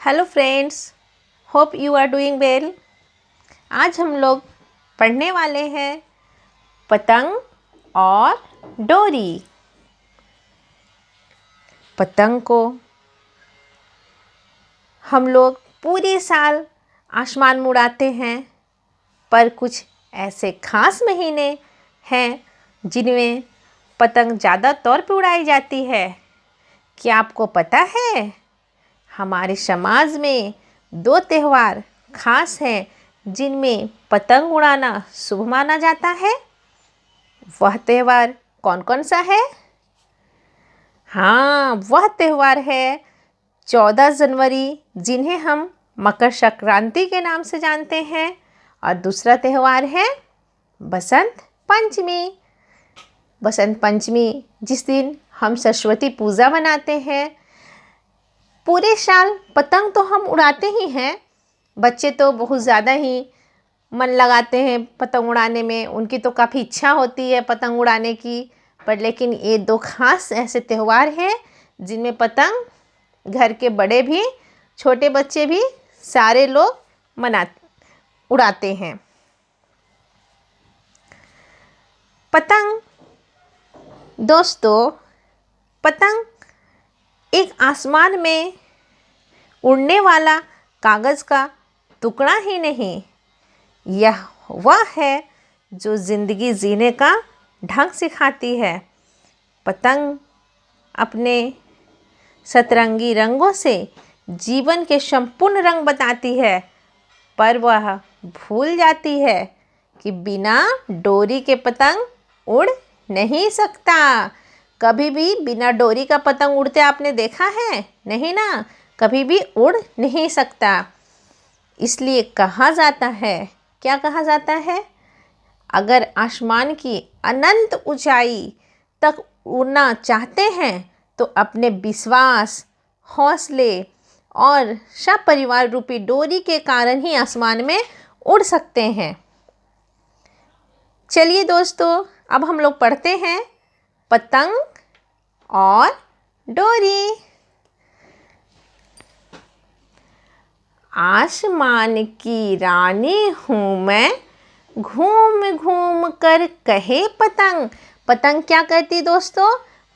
Hello friends, hope you are doing well. आज हम लोग पढ़ने वाले हैं पतंग और डोरी। पतंग को हम लोग पूरे साल आसमान में उड़ाते हैं, पर कुछ ऐसे खास महीने हैं जिनमें पतंग ज़्यादा तौर पर उड़ाई जाती है। क्या आपको पता है? हमारे समाज में दो त्यौहार खास हैं जिनमें पतंग उड़ाना शुभ माना जाता है। वह त्यौहार कौन कौन सा है? हाँ, वह त्यौहार है 14 जनवरी, जिन्हें हम मकर संक्रांति के नाम से जानते हैं, और दूसरा त्यौहार है बसंत पंचमी। बसंत पंचमी जिस दिन हम सरस्वती पूजा मनाते हैं। पूरे साल पतंग तो हम उड़ाते ही हैं। बच्चे तो बहुत ज़्यादा ही मन लगाते हैं पतंग उड़ाने में, उनकी तो काफ़ी इच्छा होती है पतंग उड़ाने की। पर लेकिन ये दो खास ऐसे त्यौहार हैं जिनमें पतंग घर के बड़े भी, छोटे बच्चे भी, सारे लोग उड़ाते हैं। पतंग दोस्तों, पतंग एक आसमान में उड़ने वाला कागज़ का टुकड़ा ही नहीं, यह वह है जो ज़िंदगी जीने का ढंग सिखाती है। पतंग अपने सतरंगी रंगों से जीवन के संपूर्ण रंग बताती है, पर वह भूल जाती है कि बिना डोरी के पतंग उड़ नहीं सकता। कभी भी बिना डोरी का पतंग उड़ते आपने देखा है? नहीं ना, कभी भी उड़ नहीं सकता। इसलिए कहा जाता है, क्या कहा जाता है? अगर आसमान की अनंत ऊंचाई तक उड़ना चाहते हैं तो अपने विश्वास, हौसले और सपरिवार रूपी डोरी के कारण ही आसमान में उड़ सकते हैं। चलिए दोस्तों, अब हम लोग पढ़ते हैं पतंग और डोरी। आसमान की रानी हूँ मैं, घूम घूम कर कहे पतंग। पतंग क्या कहती दोस्तों?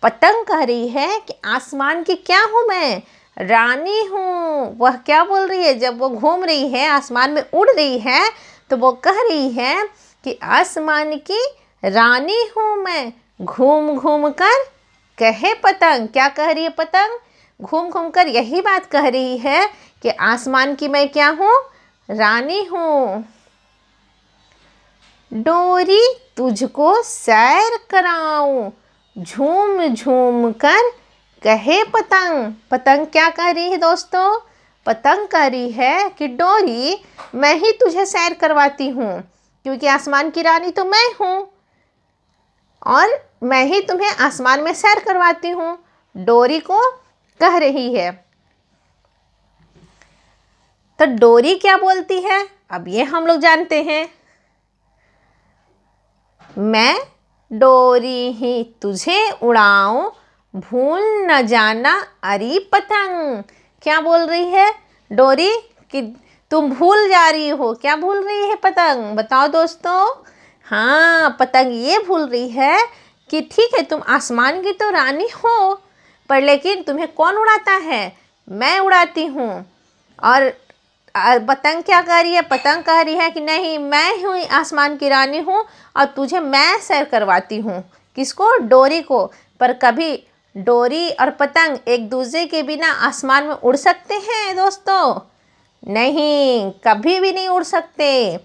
पतंग कह रही है कि आसमान की क्या हूँ मैं? रानी हूँ। वह क्या बोल रही है? जब वो घूम रही है, आसमान में उड़ रही है, तो वो कह रही है कि आसमान की रानी हूँ मैं, घूम घूम कर कहे पतंग। क्या कह रही है पतंग? घूम घूम कर यही बात कह रही है कि आसमान की मैं क्या हूँ? रानी हूँ। डोरी तुझको सैर कराऊं, झूम झूम कर कहे पतंग। पतंग क्या कह रही है दोस्तों? पतंग कह रही है कि डोरी, मैं ही तुझे सैर करवाती हूँ, क्योंकि आसमान की रानी तो मैं हूँ और मैं ही तुम्हें आसमान में सैर करवाती हूँ। डोरी को कह रही है। तो डोरी क्या बोलती है, अब ये हम लोग जानते हैं। मैं डोरी ही तुझे उड़ाऊं, भूल न जाना अरी पतंग। क्या बोल रही है डोरी? कि तुम भूल जा रही हो। क्या भूल रही है पतंग? बताओ दोस्तों। हाँ, पतंग ये भूल रही है कि ठीक है, तुम आसमान की तो रानी हो, पर लेकिन तुम्हें कौन उड़ाता है? मैं उड़ाती हूँ। और पतंग क्या कह रही है? पतंग कह रही है कि नहीं, मैं हूँ आसमान की रानी हूँ और तुझे मैं सैर करवाती हूँ। किसको? डोरी को। पर कभी डोरी और पतंग एक दूसरे के बिना आसमान में उड़ सकते हैं दोस्तों? नहीं, कभी भी नहीं उड़ सकते।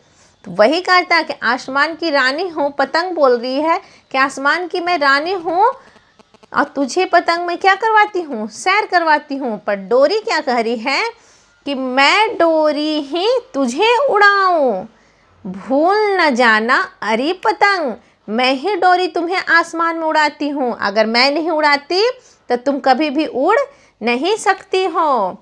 तो वही कहता है कि आसमान की रानी हूँ। पतंग बोल रही है कि आसमान की मैं रानी हूँ और तुझे पतंग में क्या करवाती हूँ? सैर करवाती हूँ। पर डोरी क्या कह रही है कि मैं डोरी ही तुझे उड़ाऊं, भूल न जाना अरे पतंग। मैं ही डोरी तुम्हें आसमान में उड़ाती हूँ, अगर मैं नहीं उड़ाती तो तुम कभी भी उड़ नहीं सकती हो।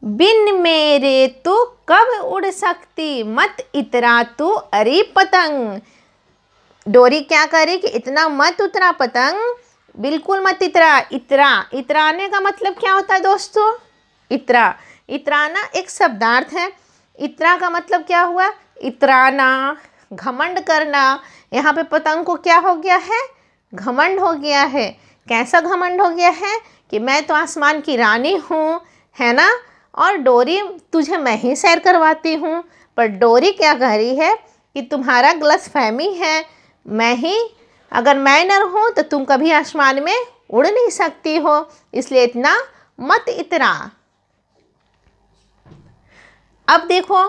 बिन मेरे तू कब उड़ सकती, मत इतरा तू अरे पतंग। डोरी क्या करे कि इतना मत उतरा पतंग, बिल्कुल मत इतरा। इतरा, इतराने का मतलब क्या होता है दोस्तों? इतरा, इतराना एक शब्दार्थ है। इतरा का मतलब क्या हुआ? इतराना, घमंड करना। यहाँ पे पतंग को क्या हो गया है? घमंड हो गया है। कैसा घमंड हो गया है? कि मैं तो आसमान की रानी हूँ, है ना, और डोरी तुझे मैं ही सैर करवाती हूँ। पर डोरी क्या कह रही है कि तुम्हारा गलतफहमी है, मैं ही, अगर मैं न रहूँ तो तुम कभी आसमान में उड़ नहीं सकती हो, इसलिए इतना मत इतरा। अब देखो,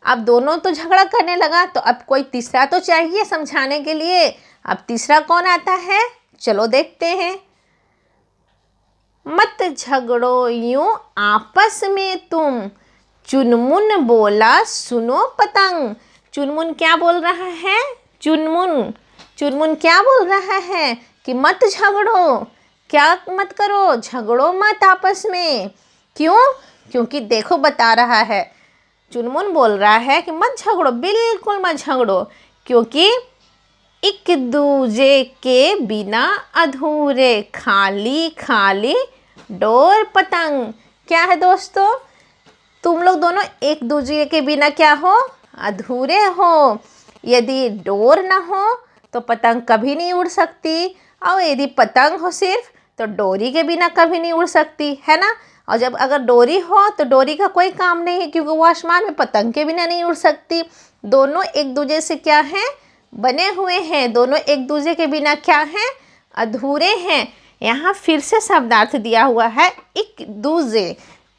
अब दोनों तो झगड़ा करने लगा, तो अब कोई तीसरा तो चाहिए समझाने के लिए। अब तीसरा कौन आता है? चलो देखते हैं। मत झगड़ो यूं आपस में तुम, चुनमुन बोला सुनो पतंग। चुनमुन क्या बोल रहा है? चुनमुन, चुनमुन क्या बोल रहा है कि मत झगड़ो। क्या मत करो? झगड़ो मत आपस में। क्यों? क्योंकि देखो बता रहा है, चुनमुन बोल रहा है कि मत झगड़ो, बिल्कुल मत झगड़ो, क्योंकि एक दूजे के बिना अधूरे, खाली खाली डोर पतंग। क्या है दोस्तों? तुम लोग दोनों एक दूसरे के बिना क्या हो? अधूरे हो। यदि डोर ना हो तो पतंग कभी नहीं उड़ सकती, और यदि पतंग हो सिर्फ तो डोरी के बिना कभी नहीं उड़ सकती, है ना। और जब अगर डोरी हो तो डोरी का कोई काम नहीं है, क्योंकि वो आसमान में पतंग के बिना नहीं उड़ सकती। दोनों एक दूसरे से क्या हैं? बने हुए हैं। दोनों एक दूसरे के बिना क्या हैं? अधूरे हैं। यहाँ फिर से शब्दार्थ दिया हुआ है, एक दूजे।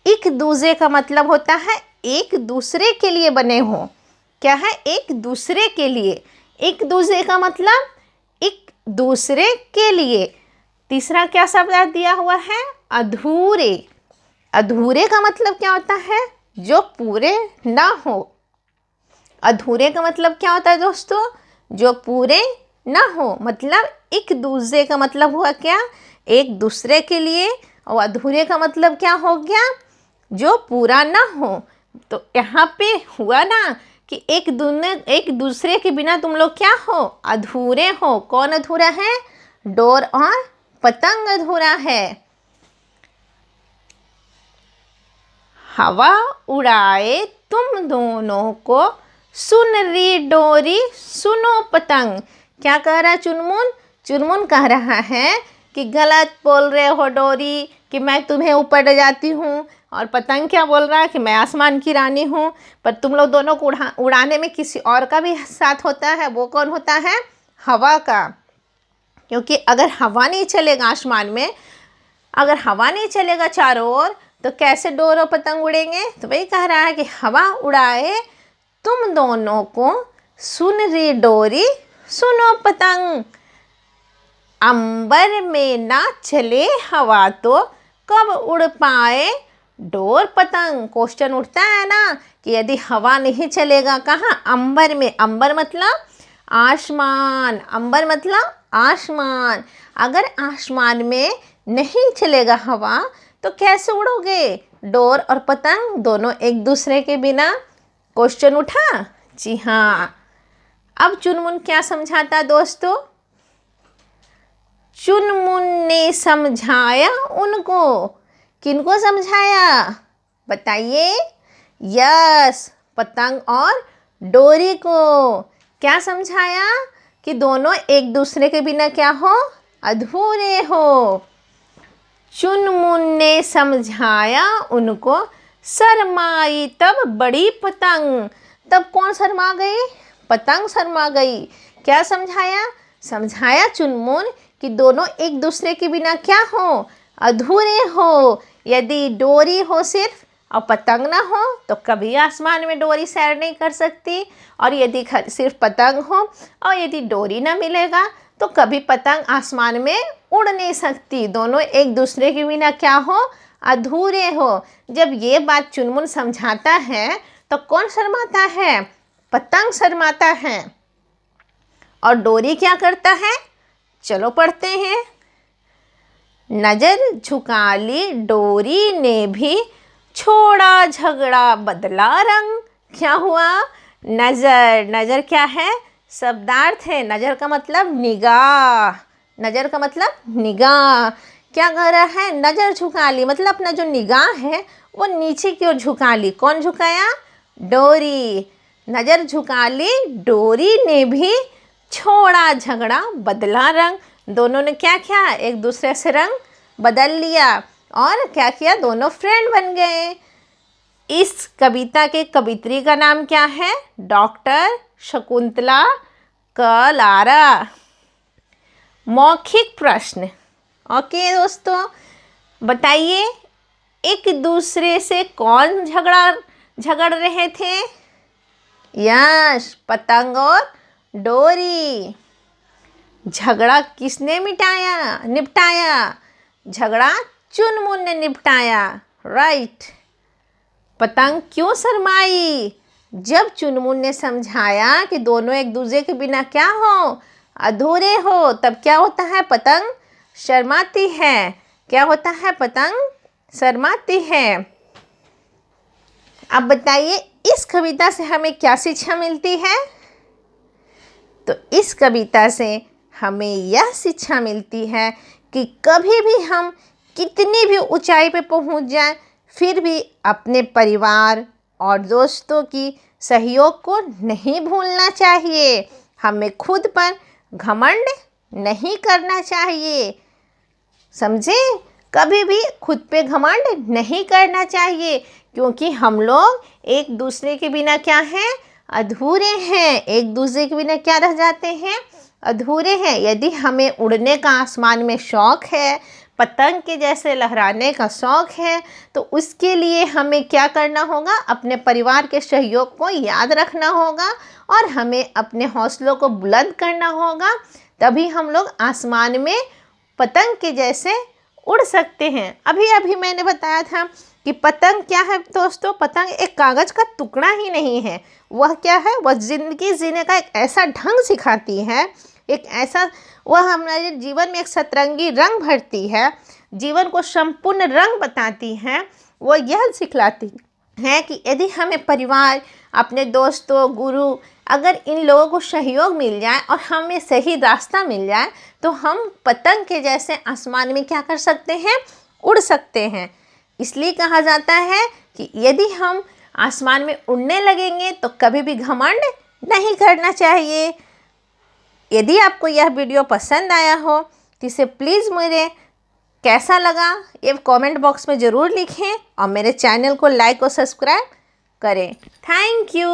एक दूजे का मतलब होता है एक दूसरे के लिए बने हो। क्या है? एक दूसरे के लिए। एक दूसरे का मतलब एक दूसरे के लिए। तीसरा क्या शब्दार्थ दिया हुआ है? अधूरे। अधूरे का मतलब क्या होता है? जो पूरे ना हो। अधूरे का मतलब क्या होता है दोस्तों? जो पूरे ना हो। मतलब एक दूसरे का मतलब हुआ क्या? एक दूसरे के लिए। और अधूरे का मतलब क्या हो गया? जो पूरा ना हो। तो यहाँ पे हुआ ना कि एक दूसरे के बिना तुम लोग क्या हो? अधूरे हो। कौन अधूरा है? डोर और पतंग अधूरा है। हवा उड़ाए तुम दोनों को, सुन री डोरी सुनो पतंग। क्या कह रहा है चुनमुन? चुनमुन कह रहा है कि गलत बोल रहे हो डोरी, कि मैं तुम्हें ऊपर ले जाती हूँ, और पतंग क्या बोल रहा है कि मैं आसमान की रानी हूँ। पर तुम लोग दोनों को उड़ाने में किसी और का भी साथ होता है। वो कौन होता है? हवा का। क्योंकि अगर हवा नहीं चलेगा आसमान में, अगर हवा नहीं चलेगा चारों ओर, तो कैसे डोर और पतंग उड़ेंगे? तो वही कह रहा है कि हवा उड़ाए तुम दोनों को, सुन रे डोरी सुनो पतंग। अंबर में ना चले हवा तो, कब उड़ पाए डोर पतंग। क्वेश्चन उठता है ना कि यदि हवा नहीं चलेगा कहाँ? अंबर में। अंबर मतलब आसमान। अंबर मतलब आसमान। अगर आसमान में नहीं चलेगा हवा तो कैसे उड़ोगे? डोर और पतंग दोनों एक दूसरे के बिना। क्वेश्चन उठा? जी हाँ। अब चुनमुन क्या समझाता दोस्तों? चुनमुन ने समझाया उनको। किनको समझाया? बताइए। यस, पतंग और डोरी को। क्या समझाया? कि दोनों एक दूसरे के बिना क्या हो? अधूरे हो। चुनमुन ने समझाया उनको, शर्माई तब बड़ी पतंग। तब कौन शर्मा गई? पतंग शर्मा गई। क्या समझाया? समझाया चुनमुन कि दोनों एक दूसरे के बिना क्या हो? अधूरे हो। यदि डोरी हो सिर्फ और पतंग ना हो तो कभी आसमान में डोरी सैर नहीं कर सकती, और यदि सिर्फ पतंग हो और यदि डोरी ना मिलेगा तो कभी पतंग आसमान में उड़ नहीं सकती। दोनों एक दूसरे के बिना क्या हो? अधूरे हो। जब ये बात चुनमुन समझाता है तो कौन शर्माता है? पतंग शर्माता है। और डोरी क्या करता है? चलो पढ़ते हैं। नजर झुका ली डोरी ने भी, छोड़ा झगड़ा बदला रंग। क्या हुआ? नजर, नजर क्या है? शब्दार्थ है। नजर का मतलब निगाह। नज़र का मतलब निगाह। क्या कर रहा है? नज़र झुका ली, मतलब अपना जो निगाह है वो नीचे की ओर झुका ली। कौन झुकाया? डोरी। नज़र झुका ली, डोरी ने भी छोड़ा झगड़ा, बदला रंग। दोनों ने क्या किया? एक दूसरे से रंग बदल लिया और क्या किया? दोनों फ्रेंड बन गए। इस कविता के कवित्री का नाम क्या है? डॉक्टर शकुंतला कलारा। मौखिक प्रश्न। ओके दोस्तों, बताइए एक दूसरे से कौन झगड़ रहे थे? यस, पतंग और डोरी। झगड़ा किसने निपटाया? झगड़ा चुनमुन ने निपटाया। राइट। पतंग क्यों शर्माई? जब चुनमुन ने समझाया कि दोनों एक दूसरे के बिना क्या हो? अधूरे हो। तब क्या होता है? पतंग शर्माती है। क्या होता है? पतंग शर्माती है। अब बताइए इस कविता से हमें क्या शिक्षा मिलती है? तो इस कविता से हमें यह शिक्षा मिलती है कि कभी भी हम कितनी भी ऊंचाई पे पहुंच जाएं, फिर भी अपने परिवार और दोस्तों की सहयोग को नहीं भूलना चाहिए। हमें खुद पर घमंड नहीं करना चाहिए। समझे? कभी भी खुद पे घमंड नहीं करना चाहिए, क्योंकि हम लोग एक दूसरे के बिना क्या हैं? अधूरे हैं। एक दूसरे के बिना क्या रह जाते हैं? अधूरे हैं। यदि हमें उड़ने का आसमान में शौक़ है, पतंग के जैसे लहराने का शौक़ है, तो उसके लिए हमें क्या करना होगा? अपने परिवार के सहयोग को याद रखना होगा और हमें अपने हौसलों को बुलंद करना होगा। तभी हम लोग आसमान में पतंग के जैसे उड़ सकते हैं। अभी मैंने बताया था कि पतंग क्या है दोस्तों? पतंग एक कागज़ का टुकड़ा ही नहीं है। वह क्या है? वह ज़िंदगी जीने का एक ऐसा ढंग सिखाती है, वह हमारे जीवन में एक सतरंगी रंग भरती है, जीवन को संपूर्ण रंग बताती है। वो यह सिखलाती है कि यदि हमें परिवार, अपने दोस्तों, गुरु, अगर इन लोगों को सहयोग मिल जाए और हमें सही रास्ता मिल जाए, तो हम पतंग के जैसे आसमान में क्या कर सकते हैं? उड़ सकते हैं। इसलिए कहा जाता है कि यदि हम आसमान में उड़ने लगेंगे तो कभी भी घमंड नहीं करना चाहिए। यदि आपको यह वीडियो पसंद आया हो तो इसे प्लीज़ मुझे कैसा लगा ये कमेंट बॉक्स में ज़रूर लिखें और मेरे चैनल को लाइक और सब्सक्राइब करें। Thank you.